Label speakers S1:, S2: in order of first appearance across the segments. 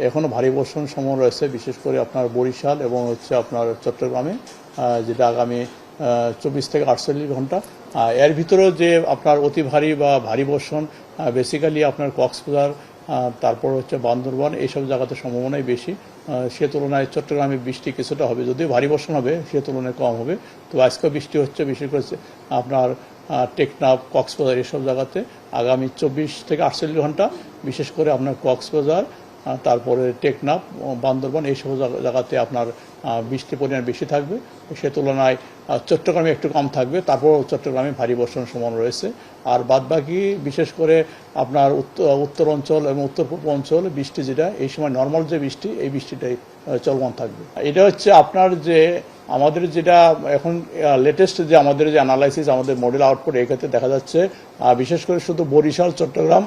S1: এখনও ভারী বর্ষণ সম্ভাবনা রয়েছে, বিশেষ করে আপনার বরিশাল এবং হচ্ছে আপনার চট্টগ্রামে, যেটা আগামী 24 থেকে 48 ঘন্টা। এর ভিতরেও যে আপনার অতি ভারী বা ভারী বর্ষণ বেসিক্যালি আপনার কক্সবাজার, তারপর হচ্ছে বান্দরবান, এইসব জায়গাতে সম্ভাবনাই বেশি। সে তুলনায় চট্টগ্রামে বৃষ্টি কিছুটা হবে, যদিও ভারী বর্ষণ হবে সে তুলনায় কম হবে। তো আজকে বৃষ্টি হচ্ছে বিশেষ করে আপনার টেকনাফ, কক্সবাজার এসব জায়গাতে আগামী 24 থেকে 48 ঘন্টা, বিশেষ করে আপনার কক্সবাজার, তারপরে টেকনাফ, বান্দরবান এইসব জায়গাতে আপনার বৃষ্টির পরিমাণ বেশি থাকবে। সে তুলনায় চট্টগ্রামে একটু কম থাকবে, তারপর চট্টগ্রামে ভারী বর্ষণের সম্ভাবনা রয়েছে। আর বাদবাকি বিশেষ করে আপনার উত্তর অঞ্চল এবং উত্তর পূর্ব অঞ্চল বৃষ্টি, যেটা এই সময় নর্মাল যে বৃষ্টি, এই বৃষ্টিটাই চলমান থাকবে। এটা হচ্ছে আপনার যে আমাদের যেটা এখন লেটেস্ট যে আমাদের যে অ্যানালাইসিস, আমাদের মডেল আউটপুট, এক্ষেত্রে দেখা যাচ্ছে বিশেষ করে শুধু বরিশাল চট্টগ্রাম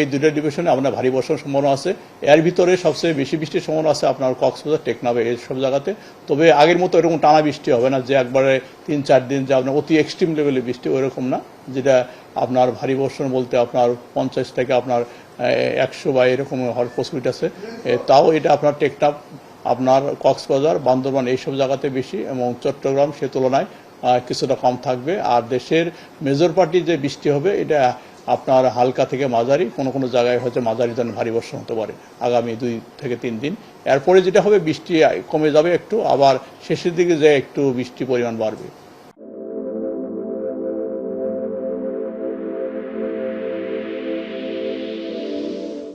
S1: এই দুটো ডিভিশনে আপনার ভারী বর্ষণের সম্ভাবনা আছে। এর ভিতরে সবচেয়ে বেশি বৃষ্টির সম্ভাবনা আছে আপনার কক্সবাজার, টেকনাফে এইসব জায়গাতে। তবে আগের মতো এরকম টানা বৃষ্টি হবে না, যে একবারে 3-4 দিন যে আপনার অতি এক্সট্রিম লেভেলের বৃষ্টি, ওইরকম না। যেটা আপনার ভারী বর্ষণ বলতে আপনার 50 থেকে আপনার 100 বা এরকম হওয়ার পসিবিলিটি আছে। তাও এটা আপনার টেকনাফ, আপনার কক্সবাজার, বান্দরবান এইসব জায়গাতে বেশি, এবং চট্টগ্রাম সে তুলনায় কিছুটা কম থাকবে। আর দেশের মেজর পার্টি যে বৃষ্টি হবে, এটা আপনার হালকা থেকে মাঝারি, কোনো কোনো জায়গায় হয়তো মাঝারি ধরনের ভারী বর্ষণ হতে পারে আগামী 2 থেকে 3 দিন। এরপরে যেটা হবে, বৃষ্টি কমে যাবে একটু, আবার শেষের দিকে যে একটু বৃষ্টি পরিমাণ বাড়বে।